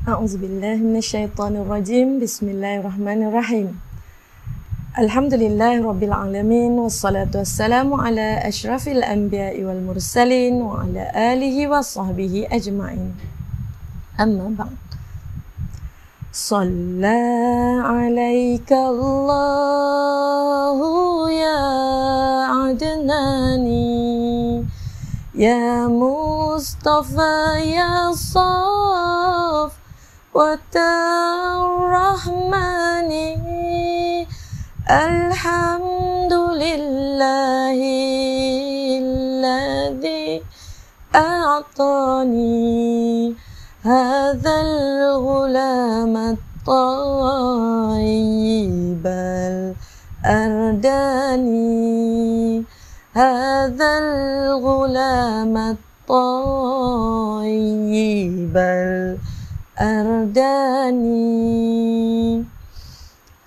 A'udzubillahi minasyaitonirrajim. Bismillahirrahmanirrahim. Alhamdulillahirabbil alamin wassalatu wassalamu ala asyrafil anbiya'i wal mursalin wa ala alihi wa sahbihi ajma'in. Amma ba'd. Shalla 'alaika Allahu ya adnani ya Mustafa ya Saf wa Rahmani. Alhamdulillahilladzi a'tani hadzal ghulam at-tayyibal ardani hadzal ghulam at-tayyibal ardani.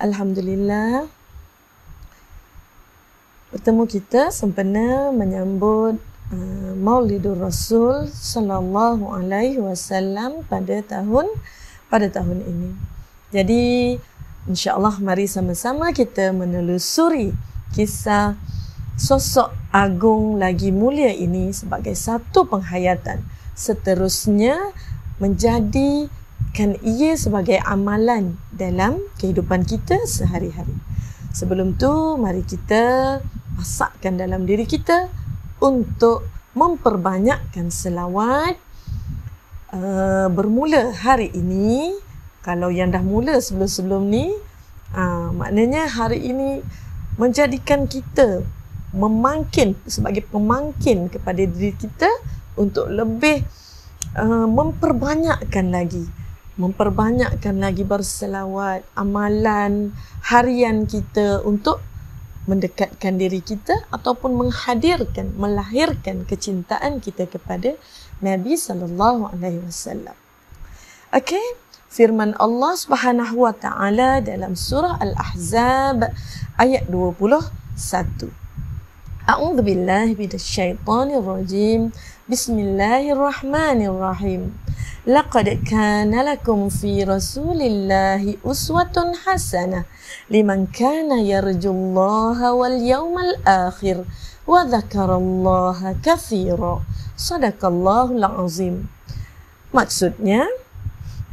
Alhamdulillah, bertemu kita sempena menyambut Maulidur Rasul sallallahu alaihi wasallam pada tahun ini. Jadi insya-Allah mari sama-sama kita menelusuri kisah sosok agung lagi mulia ini sebagai satu penghayatan, seterusnya menjadikan ia sebagai amalan dalam kehidupan kita sehari-hari. Sebelum tu, mari kita pasakkan dalam diri kita untuk memperbanyakkan selawat. Bermula hari ini, kalau yang dah mula sebelum-sebelum ni, maknanya hari ini menjadikan kita memangkin, sebagai pemangkin kepada diri kita untuk lebih memperbanyakkan lagi berselawat, amalan harian kita untuk mendekatkan diri kita ataupun melahirkan kecintaan kita kepada Nabi sallallahu alaihi wasallam. Okey, firman Allah Subhanahu wa taala dalam surah Al-Ahzab ayat 21. A'udzubillahi minasyaitonir rajim. Bismillahirrahmanirrahim. Laqad kana lakum fi Rasulillahi uswatun hasanah liman kana yarjullaha wal yawmal akhir wa dzakarallaha katsira. Shadaqallahul azim. Maksudnya,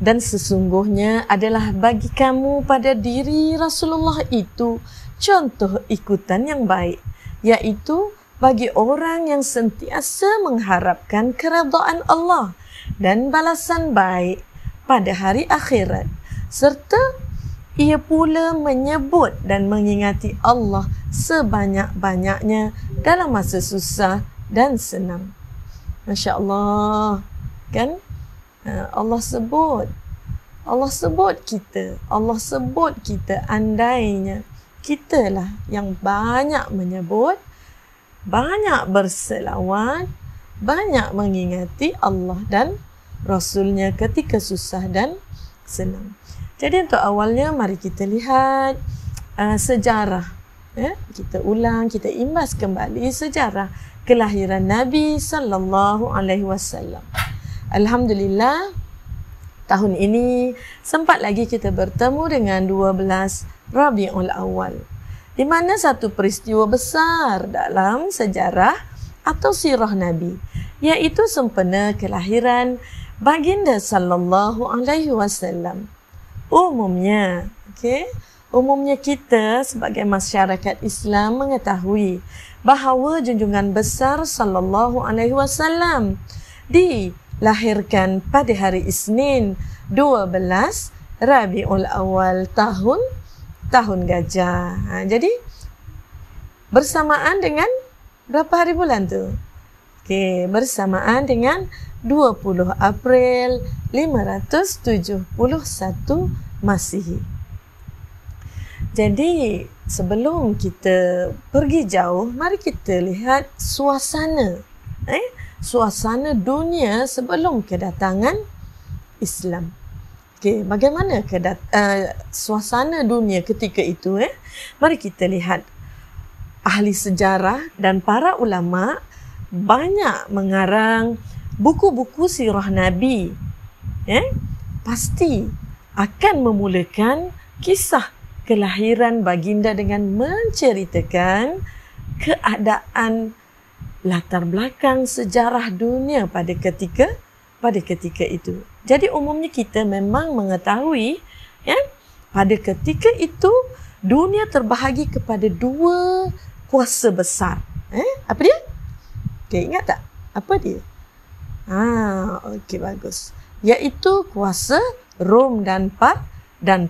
dan sesungguhnya adalah bagi kamu pada diri Rasulullah itu contoh ikutan yang baik, yaitu bagi orang yang sentiasa mengharapkan keredaan Allah dan balasan baik pada hari akhirat, serta ia pula menyebut dan mengingati Allah sebanyak-banyaknya dalam masa susah dan senang. Masya Allah, kan? Allah sebut kita, andainya kitalah yang banyak menyebut, banyak berselawat, banyak mengingati Allah dan Rasulnya ketika susah dan senang. Jadi untuk awalnya, mari kita lihat sejarah. Kita ulang, kita imbas kembali sejarah kelahiran Nabi sallallahu alaihi wasallam. Alhamdulillah, tahun ini sempat lagi kita bertemu dengan 12 Rabiul Awal, di mana satu peristiwa besar dalam sejarah atau sirah Nabi, iaitu sempena kelahiran baginda sallallahu alaihi wasallam. Umumnya kita sebagai masyarakat Islam mengetahui bahawa junjungan besar sallallahu alaihi wasallam dilahirkan pada hari Isnin 12 Rabiul Awal tahun gajah. Jadi bersamaan dengan berapa hari bulan tu? Bersamaan dengan 20 April 571 Masihi. Jadi sebelum kita pergi jauh, mari kita lihat suasana dunia sebelum kedatangan Islam. Bagaimana suasana dunia ketika itu? Mari kita lihat. Ahli sejarah dan para ulama banyak mengarang buku-buku sirah Nabi pasti akan memulakan kisah kelahiran baginda dengan menceritakan keadaan latar belakang sejarah dunia pada ketika itu. Jadi umumnya kita memang mengetahui, ya, pada ketika itu dunia terbahagi kepada dua kuasa besar. Apa dia? Okay, ingat tak? Apa dia? Okey, bagus. Iaitu kuasa Rom dan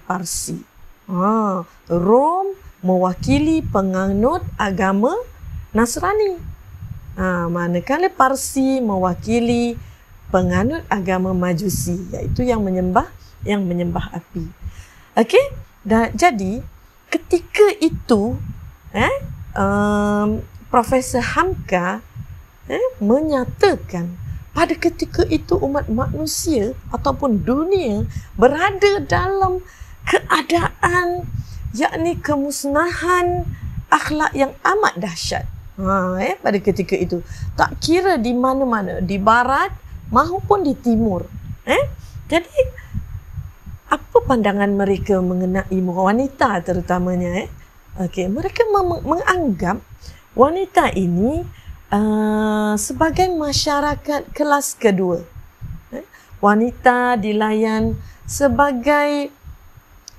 Parsi. Rom mewakili penganut agama Nasrani. Manakala Parsi mewakili penganut agama Majusi, iaitu yang menyembah api. Okey? Jadi ketika itu Profesor Hamka menyatakan pada ketika itu umat manusia ataupun dunia berada dalam keadaan yakni kemusnahan akhlak yang amat dahsyat. Pada ketika itu tak kira di mana-mana, di barat maupun di timur. Jadi apa pandangan mereka mengenai wanita terutamanya? Mereka menganggap wanita ini sebagai masyarakat kelas kedua. Wanita dilayan sebagai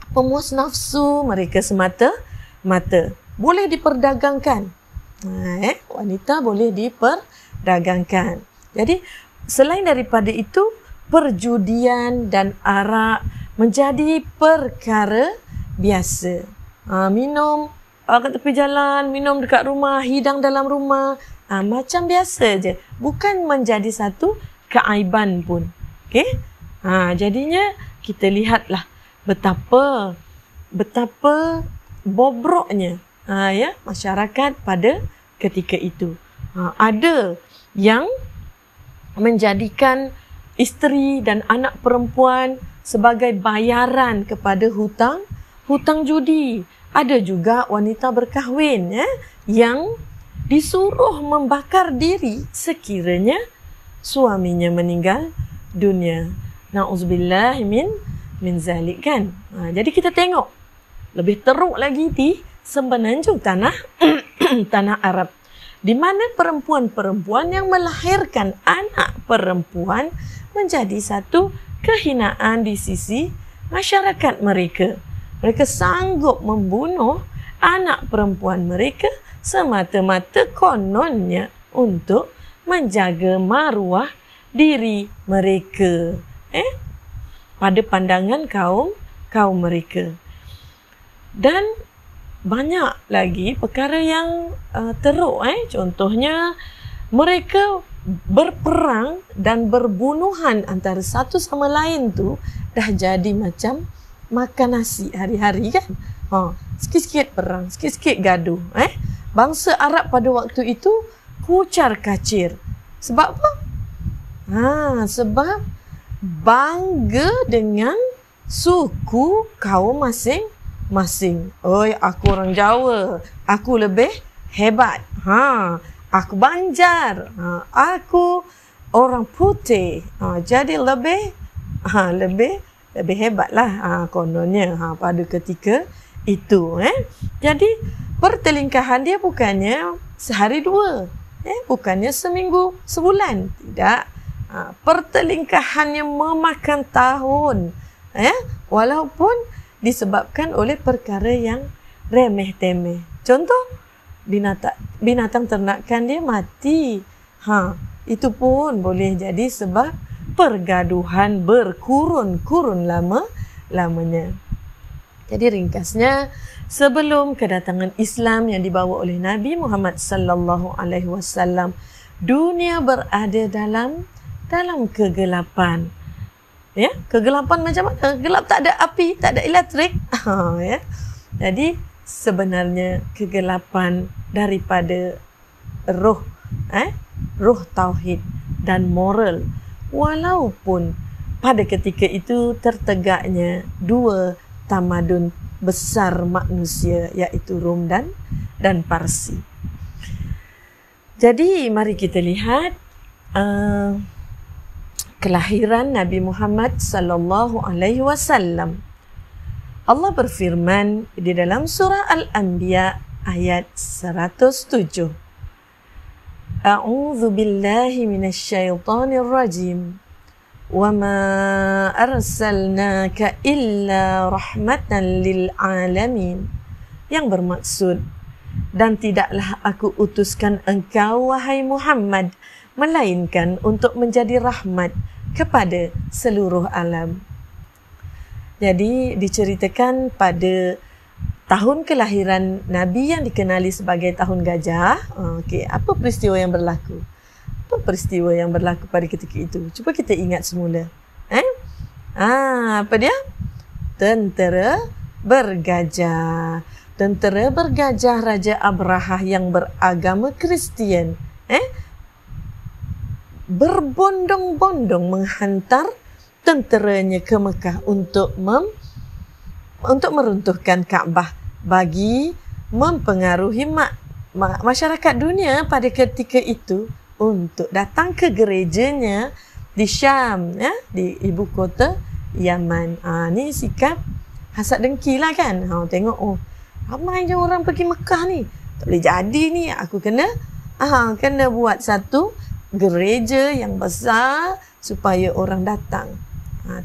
pemuas nafsu mereka semata-mata. Boleh diperdagangkan. Wanita boleh diperdagangkan. Jadi selain daripada itu, perjudian dan arak menjadi perkara biasa. Minum kat tepi jalan, minum dekat rumah, hidang dalam rumah, macam biasa je. Bukan menjadi satu keaiban pun. Okey? Jadinya kita lihatlah betapa bobroknya masyarakat pada ketika itu. Ada yang menjadikan isteri dan anak perempuan sebagai bayaran kepada hutang judi. Ada juga wanita berkahwin yang disuruh membakar diri sekiranya suaminya meninggal dunia. Na'udzubillah min zalik, kan. Jadi kita tengok lebih teruk lagi di semenanjung tanah Arab, di mana perempuan-perempuan yang melahirkan anak perempuan menjadi satu kehinaan di sisi masyarakat mereka. Mereka sanggup membunuh anak perempuan mereka semata-mata kononnya untuk menjaga maruah diri mereka. Pada pandangan kaum mereka. Dan banyak lagi perkara yang teruk. Contohnya, mereka berperang dan berbunuhan antara satu sama lain tu dah jadi macam makan nasi hari-hari, kan. Sikit-sikit perang, sikit-sikit gaduh. Bangsa Arab pada waktu itu kucar kacir. Sebab apa? Sebab bangga dengan suku kaum masing-masing. Oi, aku orang Jawa, aku lebih hebat. Aku Banjar, aku orang putih. Jadi lebih hebatlah kononnya pada ketika itu. Jadi pertelingkahan dia bukannya sehari dua, bukannya seminggu, sebulan. Tidak. Pertelingkahannya memakan tahun, walaupun disebabkan oleh perkara yang remeh-temeh. Contoh, binatang ternakan dia mati. Itu pun boleh jadi sebab pergaduhan berkurun-kurun lamanya. Jadi ringkasnya, sebelum kedatangan Islam yang dibawa oleh Nabi Muhammad sallallahu alaihi wasallam, dunia berada dalam kegelapan. Kegelapan macam mana? Gelap, tak ada api, tak ada elektrik. Jadi sebenarnya kegelapan daripada roh tauhid dan moral. Walaupun pada ketika itu tertegaknya dua tamadun besar manusia, iaitu Rom dan Parsi. Jadi mari kita lihat kelahiran Nabi Muhammad sallallahu alaihi wasallam. Allah berfirman di dalam surah Al-Anbiya ayat 107. A'udzu billahi minasyaitonir rajim. Wa ma arsalnaka illa rahmatan lil alamin. Yang bermaksud, dan tidaklah aku utuskan engkau wahai Muhammad melainkan untuk menjadi rahmat kepada seluruh alam. Jadi diceritakan pada tahun kelahiran Nabi yang dikenali sebagai tahun gajah. Okey, apa peristiwa yang berlaku? Apa peristiwa yang berlaku pada ketika itu? Cuba kita ingat semula. Apa dia? Tentera bergajah. Tentera bergajah Raja Abrahah yang beragama Kristian. Berbondong-bondong menghantar tenteranya ke Mekah untuk meruntuhkan Kaabah bagi mempengaruhi masyarakat dunia pada ketika itu untuk datang ke gerejanya di Syam, di ibu kota Yaman. Ni sikap hasad dengki lah kan. Tengok, ramai je orang pergi Mekah ni. Tak boleh jadi ni. Aku kena buat satu gereja yang besar supaya orang datang.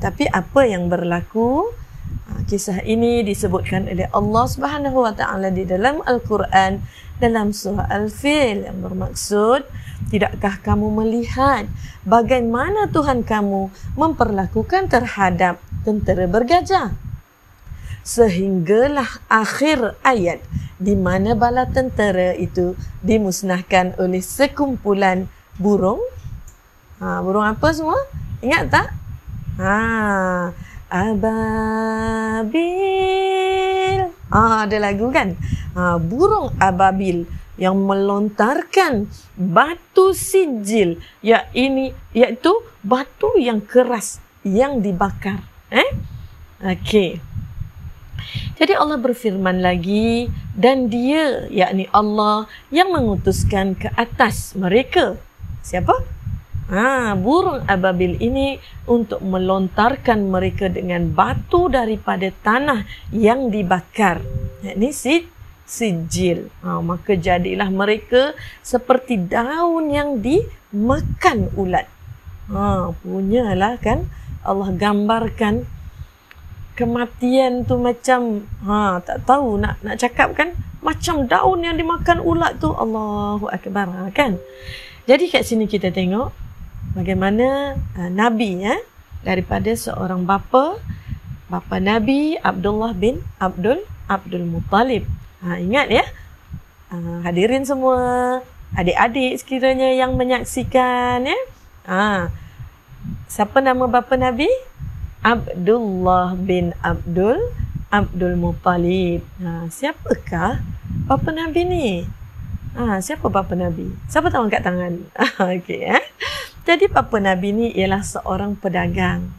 Tapi apa yang berlaku? Kisah ini disebutkan oleh Allah Subhanahu Wa Taala di dalam Al-Quran dalam surah Al-Fil yang bermaksud, tidakkah kamu melihat bagaimana Tuhan kamu memperlakukan terhadap tentera bergajah? Sehinggalah akhir ayat di mana bala tentera itu dimusnahkan oleh sekumpulan burung. Burung apa semua? Ingat tak? Ababil. Ada lagu kan? Burung ababil yang melontarkan batu sijil, iaitu batu yang keras yang dibakar. Okey. Jadi Allah berfirman lagi, dan dia, yakni Allah, yang mengutuskan ke atas mereka. Siapa? Burung ababil ini untuk melontarkan mereka dengan batu daripada tanah yang dibakar. Ini sijil. Maka jadilah mereka seperti daun yang dimakan ulat. Punyalah kan Allah gambarkan kematian tu macam tak tahu nak cakap kan, macam daun yang dimakan ulat tu. Allahu Akbar kan. Jadi kat sini kita tengok bagaimana Nabi daripada seorang bapa Nabi Abdullah bin Abdul Muttalib. Ingat ya, hadirin semua, adik-adik sekiranya yang menyaksikan ya. Siapa nama bapa Nabi? Abdullah bin Abdul Muttalib. Siapakah bapa Nabi ni? Siapa bapa Nabi? Siapa tahu angkat tangan? Okey Jadi bapa Nabi ni ialah seorang pedagang.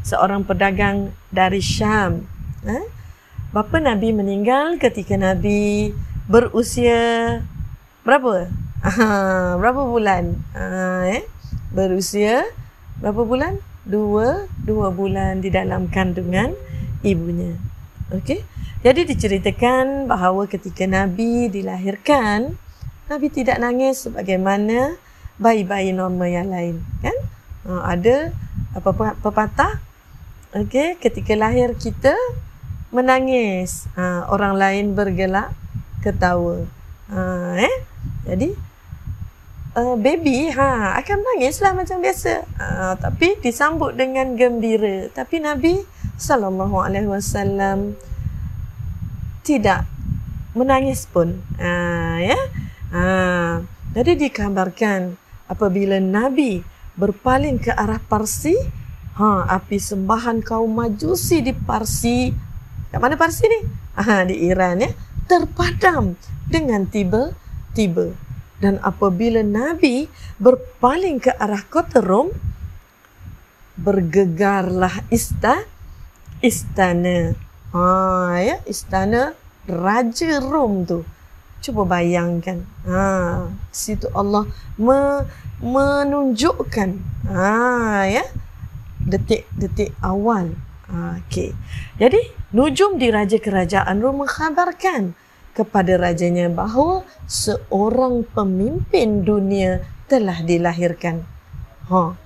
Seorang pedagang dari Syam. Bapa Nabi meninggal ketika Nabi berusia berapa? Berapa bulan? Berusia berapa bulan? Dua bulan di dalam kandungan ibunya. Okey. Jadi diceritakan bahawa ketika Nabi dilahirkan, Nabi tidak nangis sebagaimana bayi-bayi normal yang lain, kan? Ada pepatah, okey, ketika lahir kita menangis, orang lain bergelak ketawa. Jadi baby akan menangislah macam biasa, tapi disambut dengan gembira. Tapi Nabi sallallahu alaihi wasallam tidak menangis pun. Jadi dikabarkan apabila Nabi berpaling ke arah Parsi, api sembahan kaum Majusi di Parsi, kat mana Parsi ni? Di Iran ya, terpadam dengan tiba-tiba. Dan apabila Nabi berpaling ke arah kota Rom, bergegarlah istana. Istana Raja Rom tu. Cuba bayangkan. Situ Allah menunjukkan ya detik-detik awal. Okey. Jadi nujum di raja kerajaan Rom mengkhabarkan kepada rajanya bahawa seorang pemimpin dunia telah dilahirkan.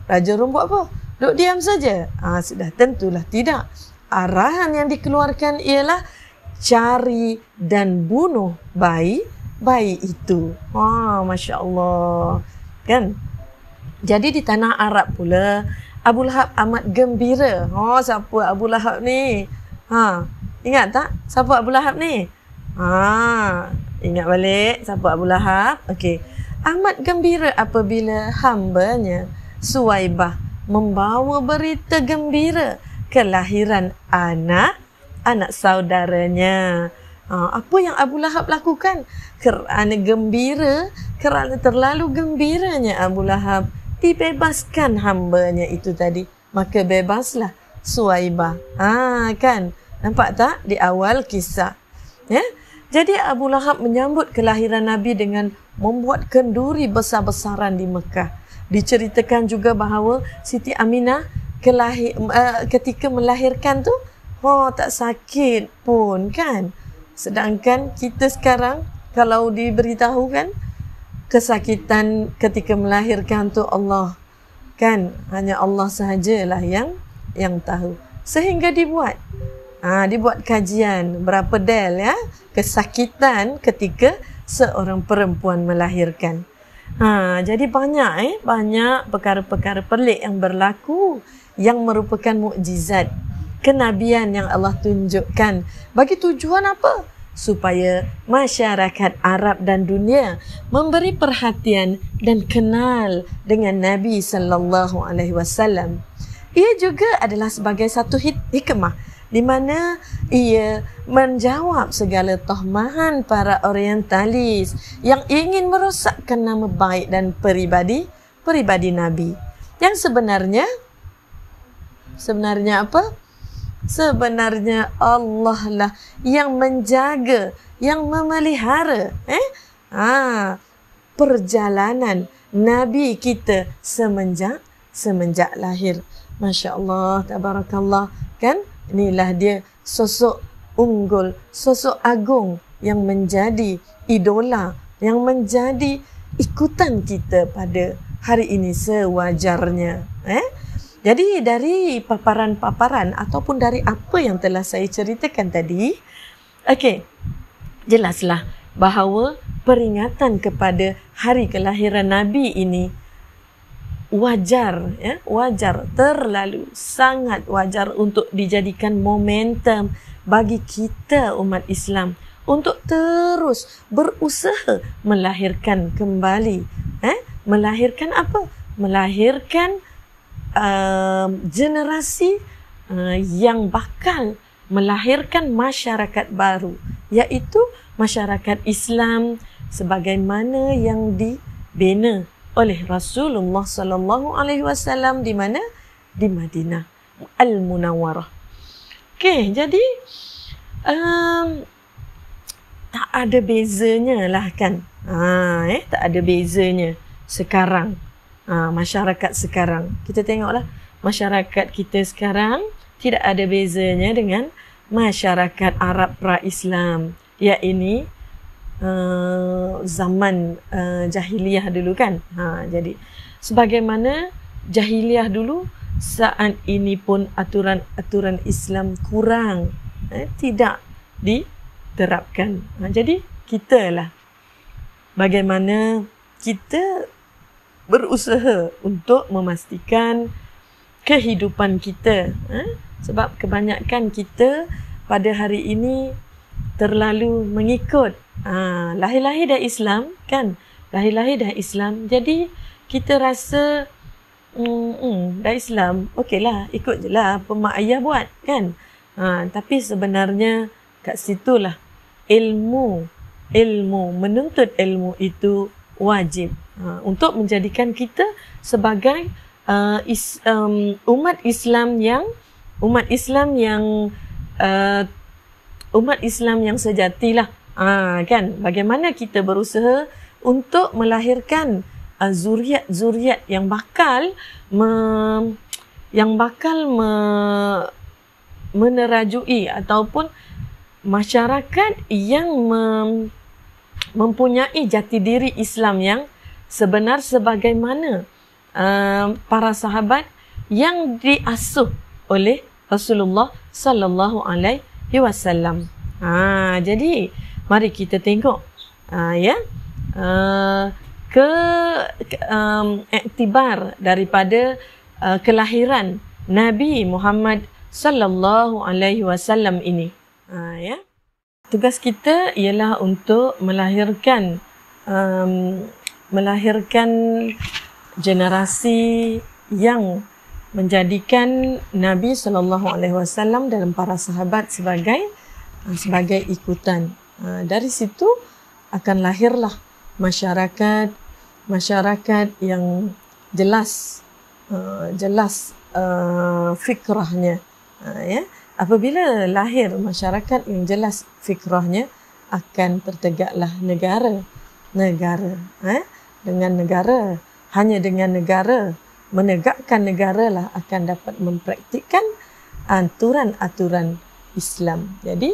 Raja Rom buat apa? Duduk diam saja? Sudah tentulah tidak. Arahan yang dikeluarkan ialah cari dan bunuh bayi itu. Masya Allah. Kan? Jadi di tanah Arab pula, Abu Lahab amat gembira. Siapa Abu Lahab ni? Ingat tak? Siapa Abu Lahab ni? Ingat balik siapa Abu Lahab? Okey. Amat gembira apabila hambanya Suwaibah membawa berita gembira kelahiran anak saudaranya. Apa yang Abu Lahab lakukan? Kerana gembira, kerana terlalu gembiranya Abu Lahab, dibebaskan hambanya itu tadi. Maka bebaslah Suwaibah. Kan? Nampak tak di awal kisah? Ya? Jadi Abu Lahab menyambut kelahiran Nabi dengan membuat kenduri besar-besaran di Mekah. Diceritakan juga bahawa Siti Aminah ketika melahirkan tu tak sakit pun, kan? Sedangkan kita sekarang kalau diberitahu kan kesakitan ketika melahirkan tu Allah, kan, hanya Allah sahajalah yang tahu. Sehingga dibuat kajian berapa ya kesakitan ketika seorang perempuan melahirkan. Jadi banyak perkara-perkara pelik yang berlaku yang merupakan mukjizat kenabian yang Allah tunjukkan. Bagi tujuan apa? Supaya masyarakat Arab dan dunia memberi perhatian dan kenal dengan Nabi sallallahu alaihi wasallam. Ia juga adalah sebagai satu hikmah di mana ia menjawab segala tohmahan para orientalis yang ingin merosakkan nama baik dan peribadi Nabi. Yang sebenarnya apa? Sebenarnya Allah lah yang menjaga, yang memelihara perjalanan Nabi kita semenjak lahir. Masya Allah, tabarakallah, kan? Inilah dia sosok unggul, sosok agung yang menjadi idola, yang menjadi ikutan kita pada hari ini sewajarnya. Jadi dari paparan-paparan ataupun dari apa yang telah saya ceritakan tadi, jelaslah bahawa peringatan kepada hari kelahiran Nabi ini wajar, terlalu sangat wajar untuk dijadikan momentum bagi kita umat Islam untuk terus berusaha melahirkan kembali. Melahirkan apa? Melahirkan generasi yang bakal melahirkan masyarakat baru, iaitu masyarakat Islam sebagaimana yang dibina oleh Rasulullah sallallahu alaihi wasallam di mana? Di Madinah Al-Munawwarah. Jadi tak ada bezanya lah, kan? Tak ada bezanya sekarang. Masyarakat sekarang, kita tengoklah masyarakat kita sekarang tidak ada bezanya dengan masyarakat Arab pra-Islam, iaitu zaman jahiliyah dulu, kan. Jadi sebagaimana jahiliyah dulu, saat ini pun aturan-aturan Islam kurang, tidak diterapkan. Jadi kita lah bagaimana kita berusaha untuk memastikan kehidupan kita, sebab kebanyakan kita pada hari ini terlalu mengikut lahir-lahir dah Islam, kan? Lahir-lahir dah Islam. Jadi kita rasa dah Islam, okeylah, ikut je lah apa mak ayah buat, kan? Tapi sebenarnya kat situlah ilmu, menuntut ilmu itu wajib untuk menjadikan kita sebagai umat Islam yang sejatilah. Kan, bagaimana kita berusaha untuk melahirkan zuriat-zuriat yang bakal menerajui ataupun masyarakat yang mempunyai jati diri Islam yang sebenar sebagaimana para sahabat yang diasuh oleh Rasulullah sallallahu alaihi wasallam. Jadi mari kita tengok iktibar daripada kelahiran Nabi Muhammad sallallahu alaihi wasallam ini. Tugas kita ialah untuk melahirkan generasi yang menjadikan Nabi sallallahu alaihi wasallam dalam para sahabat sebagai ikutan. Dari situ akan lahirlah masyarakat yang jelas fikrahnya. Apabila lahir masyarakat yang jelas fikrahnya, akan tertegaklah negara. Hanya dengan negara, menegakkan negara lah akan dapat mempraktikkan aturan-aturan Islam. Jadi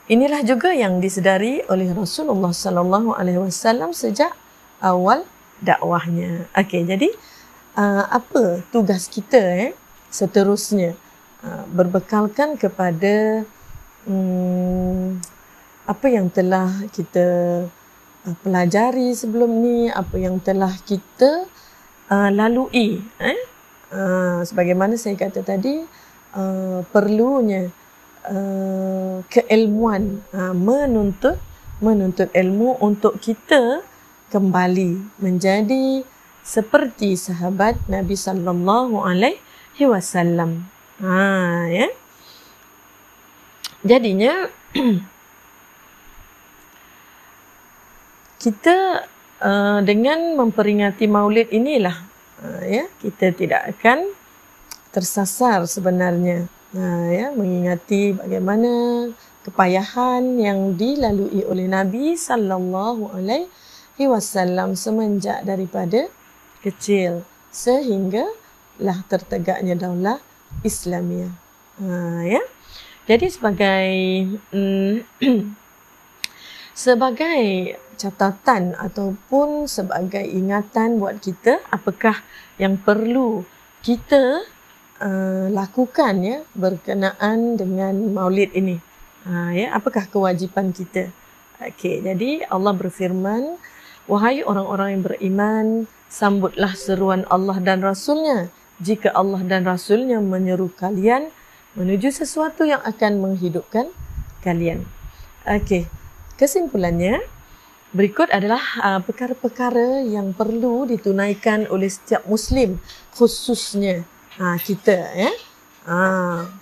inilah juga yang disedari oleh Rasulullah sallallahu alaihi wasallam sejak awal dakwahnya. Jadi apa tugas kita seterusnya? Berbekalkan kepada apa yang telah kita pelajari sebelum ni, apa yang telah kita lalui. Sebagaimana saya kata tadi, perlunya keilmuan, menuntut ilmu untuk kita kembali menjadi seperti sahabat Nabi sallallahu alaihi wasallam. Jadinya kita dengan memperingati Maulid inilah kita tidak akan tersasar sebenarnya. Mengingati bagaimana kepayahan yang dilalui oleh Nabi sallallahu alaihi wasallam semenjak daripada kecil sehinggalah tertegaknya daulah Islamiyah. Jadi sebagai catatan ataupun sebagai ingatan buat kita, apakah yang perlu kita lakukan berkenaan dengan Maulid ini? Apakah kewajipan kita? Jadi Allah berfirman, wahai orang-orang yang beriman, sambutlah seruan Allah dan Rasulnya jika Allah dan Rasulnya menyeru kalian menuju sesuatu yang akan menghidupkan kalian. Kesimpulannya, berikut adalah perkara-perkara yang perlu ditunaikan oleh setiap Muslim, khususnya kita,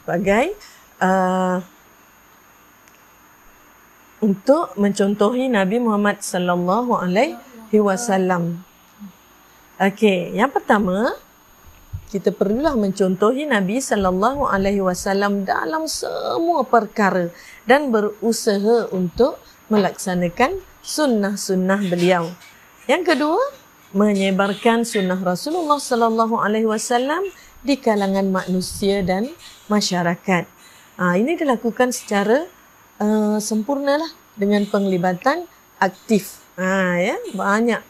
sebagai untuk mencontohi Nabi Muhammad sallallahu alaihi wasallam. Yang pertama, kita perlulah mencontohi Nabi sallallahu alaihi wasallam dalam semua perkara dan berusaha untuk melaksanakan sunnah-sunnah beliau. Yang kedua, menyebarkan sunnah Rasulullah sallallahu alaihi wasallam di kalangan manusia dan masyarakat. Ini dilakukan secara sempurnalah dengan penglibatan aktif. Banyak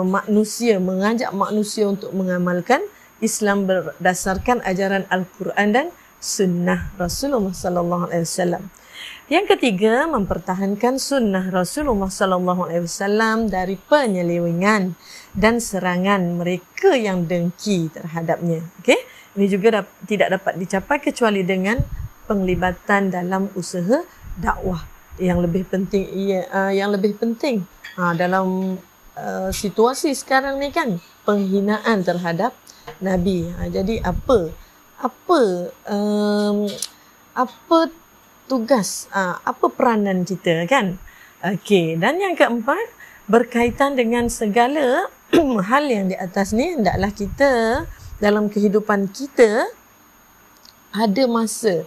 manusia, mengajak manusia untuk mengamalkan Islam berdasarkan ajaran Al-Quran dan sunnah Rasulullah sallallahu alaihi wasallam. Yang ketiga, mempertahankan sunnah Rasulullah sallallahu alaihi wasallam dari penyelewengan dan serangan mereka yang dengki terhadapnya. Ini juga tidak dapat dicapai kecuali dengan penglibatan dalam usaha dakwah. Yang lebih penting dalam situasi sekarang ni kan, penghinaan terhadap Nabi. Jadi apa tugas, apa peranan kita kan? Dan yang keempat, berkaitan dengan segala hal yang di atas ni, hendaklah kita dalam kehidupan kita ada masa,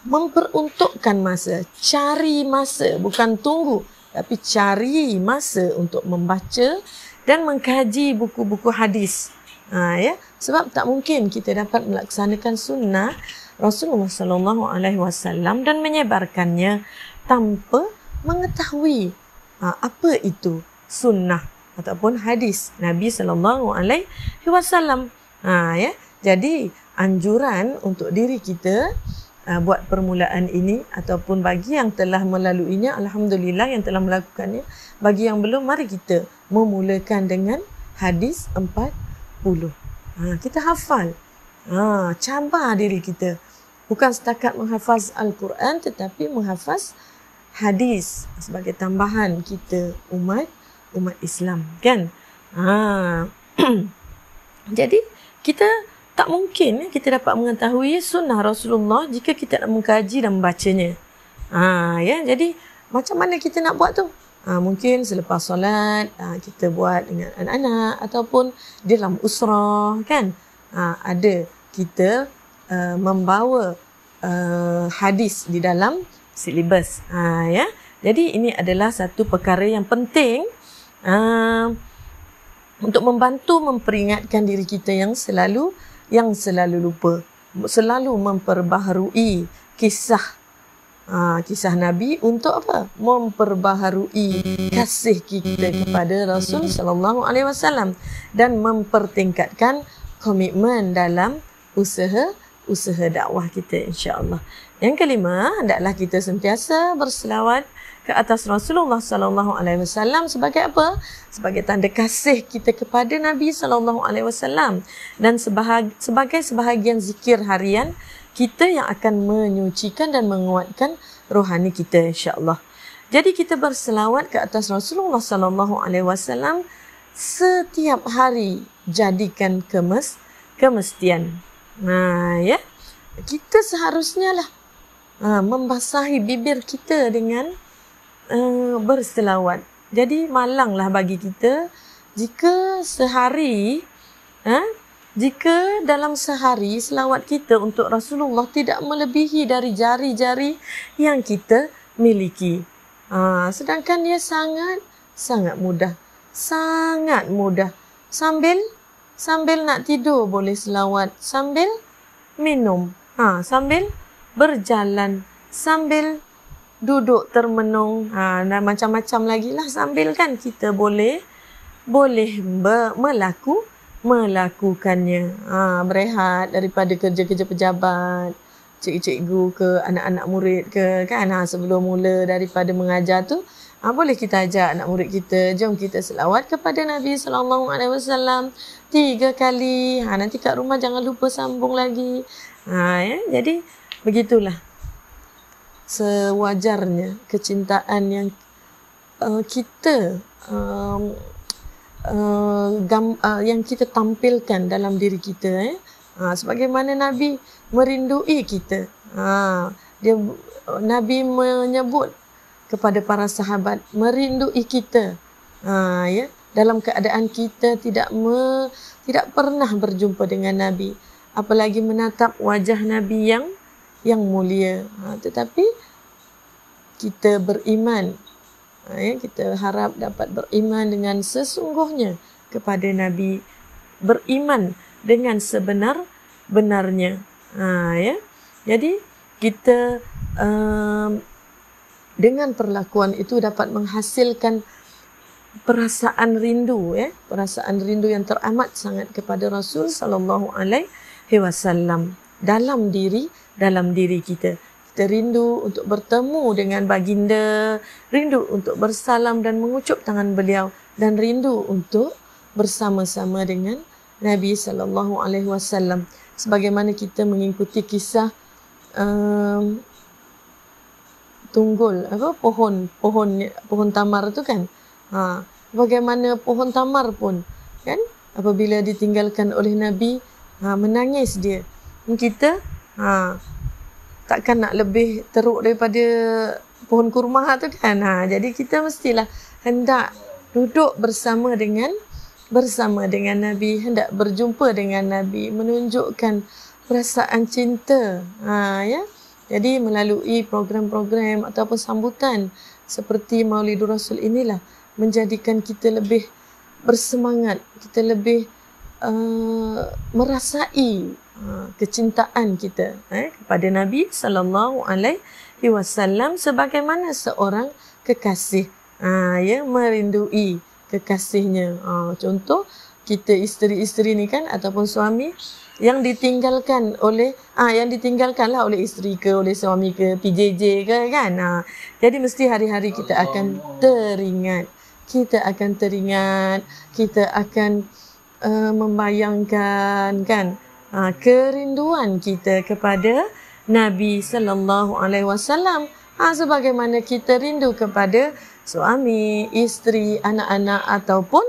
memperuntukkan masa, cari masa, bukan tunggu tapi cari masa untuk membaca dan mengkaji buku-buku hadis. Ya, sebab tak mungkin kita dapat melaksanakan sunnah Rasulullah sallallahu alaihi wasallam dan menyebarkannya tanpa mengetahui apa itu sunnah ataupun hadis Nabi sallallahu alaihi wasallam. Ya, jadi anjuran untuk diri kita buat permulaan ini ataupun bagi yang telah melaluinya, alhamdulillah yang telah melakukannya. Bagi yang belum, mari kita memulakan dengan hadis 40. Kita hafal. Cabar diri kita. Bukan setakat menghafaz Al-Quran tetapi menghafaz hadis sebagai tambahan kita umat Islam, kan? Jadi kita tak mungkin kita dapat mengetahui sunnah Rasulullah jika kita nak mengkaji dan membacanya. Ya, jadi macam mana kita nak buat tu? Mungkin selepas solat kita buat dengan anak-anak ataupun dalam usrah, kan? Ada kita membawa hadis di dalam silibus. Ya. Jadi ini adalah satu perkara yang penting untuk membantu memperingatkan diri kita yang selalu lupa, selalu memperbaharui kisah Nabi untuk apa? Memperbaharui kasih kita kepada Rasul sallallahu alaihi wasallam dan mempertingkatkan komitmen dalam usaha dakwah kita, insya-Allah. Yang kelima, hendaklah kita sentiasa berselawat ke atas Rasulullah sallallahu alaihi wasallam sebagai apa? Sebagai tanda kasih kita kepada Nabi sallallahu alaihi wasallam dan sebagai sebahagian zikir harian kita yang akan menyucikan dan menguatkan rohani kita, insya-Allah. Jadi kita berselawat ke atas Rasulullah sallallahu alaihi wasallam setiap hari, jadikan kemestian. Ya. Kita seharusnya lah membasahi bibir kita dengan berselawat. Jadi malanglah bagi kita jika dalam sehari selawat kita untuk Rasulullah tidak melebihi dari jari-jari yang kita miliki. Sedangkan dia sangat mudah. Sangat mudah. Sambil nak tidur boleh selawat, sambil minum, sambil berjalan, sambil duduk termenung, dan macam-macam lagi lah sambil, kan? Kita boleh melakukannya. Berehat daripada kerja-kerja pejabat, cikgu ke anak-anak murid ke, kan? Sebelum mula daripada mengajar tu, boleh kita ajak anak murid kita, jom kita selawat kepada Nabi sallallahu alaihi wasallam 3 kali. Nanti kat rumah jangan lupa sambung lagi. Ya, jadi begitulah sewajarnya kecintaan yang kita yang kita tampilkan dalam diri kita. Sebagaimana Nabi merindui kita. Nabi menyebut kepada para sahabat merindui kita, ya, dalam keadaan kita tidak pernah berjumpa dengan Nabi, apalagi menatap wajah Nabi yang mulia. Tetapi kita beriman, ya, kita harap dapat beriman dengan sesungguhnya kepada Nabi, beriman dengan sebenar-benarnya. Ya, jadi kita dengan perlakuan itu dapat menghasilkan perasaan rindu, ya, perasaan rindu yang teramat sangat kepada Rasul sallallahu alaihi wasallam dalam diri kita. Kita rindu untuk bertemu dengan baginda, rindu untuk bersalam dan mengucup tangan beliau, dan rindu untuk bersama-sama dengan Nabi sallallahu alaihi wasallam. Sebagaimana kita mengikuti kisah tunggul pohon tamar tu, kan? Bagaimana pohon tamar pun, kan, apabila ditinggalkan oleh Nabi, menangis dia. Kita takkan nak lebih teruk daripada pohon kurma tu, kan? Jadi kita mestilah hendak duduk bersama dengan Nabi, hendak berjumpa dengan Nabi, menunjukkan perasaan cinta, ya. Jadi melalui program-program ataupun sambutan seperti Maulidur Rasul inilah menjadikan kita lebih bersemangat, kita lebih merasai kecintaan kita kepada Nabi sallallahu alaihi wasallam sebagaimana seorang kekasih merindui kekasihnya. Contoh kita isteri-isteri ni kan ataupun suami yang ditinggalkan oleh ditinggalkanlah oleh isteri ke, oleh suami ke, PJJ ke kan. Jadi mesti hari-hari kita akan teringat, kita akan membayangkan kan kerinduan kita kepada Nabi sallallahu alaihi wasallam sebagaimana kita rindu kepada suami, isteri, anak-anak ataupun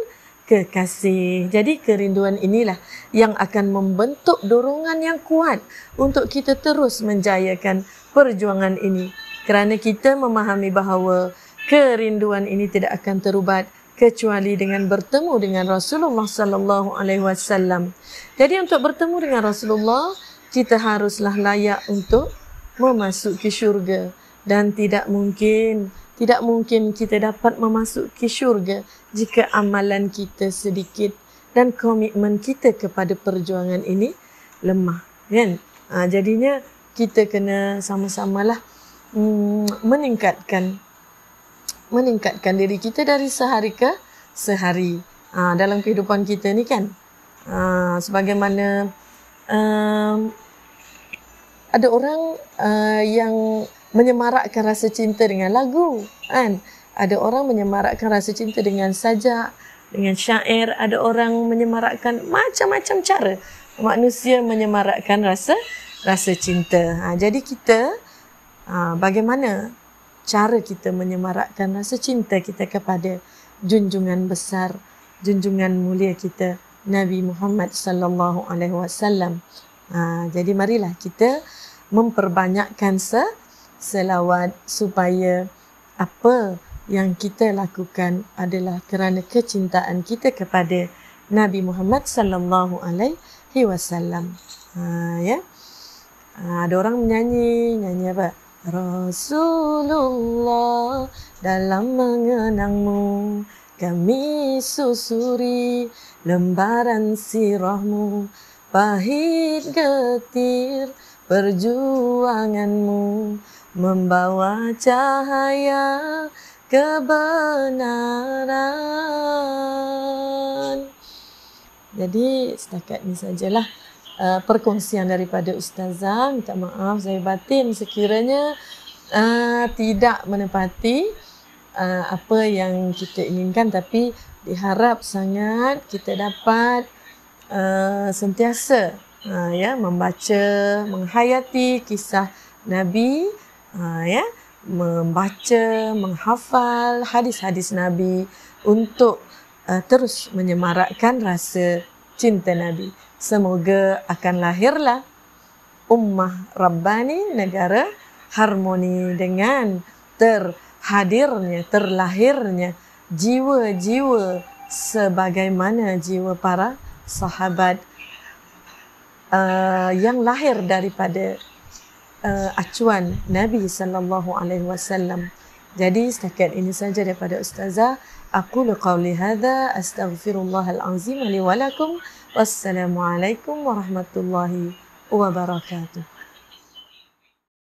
kekasih. Jadi kerinduan inilah yang akan membentuk dorongan yang kuat untuk kita terus menjayakan perjuangan ini. Kerana kita memahami bahawa kerinduan ini tidak akan terubat kecuali dengan bertemu dengan Rasulullah sallallahu alaihi wasallam. Jadi untuk bertemu dengan Rasulullah, kita haruslah layak untuk memasuki syurga dan tidak mungkin kita dapat memasuki syurga jika amalan kita sedikit dan komitmen kita kepada perjuangan ini lemah, kan? Jadinya kita kena sama-samalah meningkatkan diri kita dari sehari ke sehari dalam kehidupan kita ni kan. Sebagaimana ada orang yang menyemarakkan rasa cinta dengan lagu kan. Ada orang menyemarakkan rasa cinta dengan sajak, dengan syair. Ada orang menyemarakkan macam-macam cara manusia menyemarakkan rasa cinta. Jadi kita bagaimana cara kita menyemarakkan rasa cinta kita kepada junjungan besar, junjungan mulia kita Nabi Muhammad sallallahu alaihi wasallam. Jadi marilah kita memperbanyakkan selawat supaya apa yang kita lakukan adalah kerana kecintaan kita kepada Nabi Muhammad sallallahu alaihi wasallam. Ada orang nyanyi apa? Rasulullah, dalam mengenangmu kami susuri lembaran sirahmu, pahit getir perjuanganmu membawa cahaya kebenaran. Jadi setakat ini sajalah perkongsian daripada Ustazah. Minta maaf saya batin sekiranya tidak menepati apa yang kita inginkan, tapi diharap sangat kita dapat sentiasa membaca, menghayati kisah Nabi, membaca, menghafal hadis-hadis Nabi untuk terus menyemarakkan rasa cinta Nabi. Semoga akan lahirlah ummah Rabbani, negara harmoni dengan terlahirnya jiwa-jiwa sebagaimana jiwa para sahabat yang lahir daripada acuan Nabi sallallahu alaihi wasallam. Jadi setakat ini saja daripada Ustazah. Aqulu qawli hadza astaghfirullahal azim li wa lakum. Wassalamualaikum warahmatullahi wabarakatuh.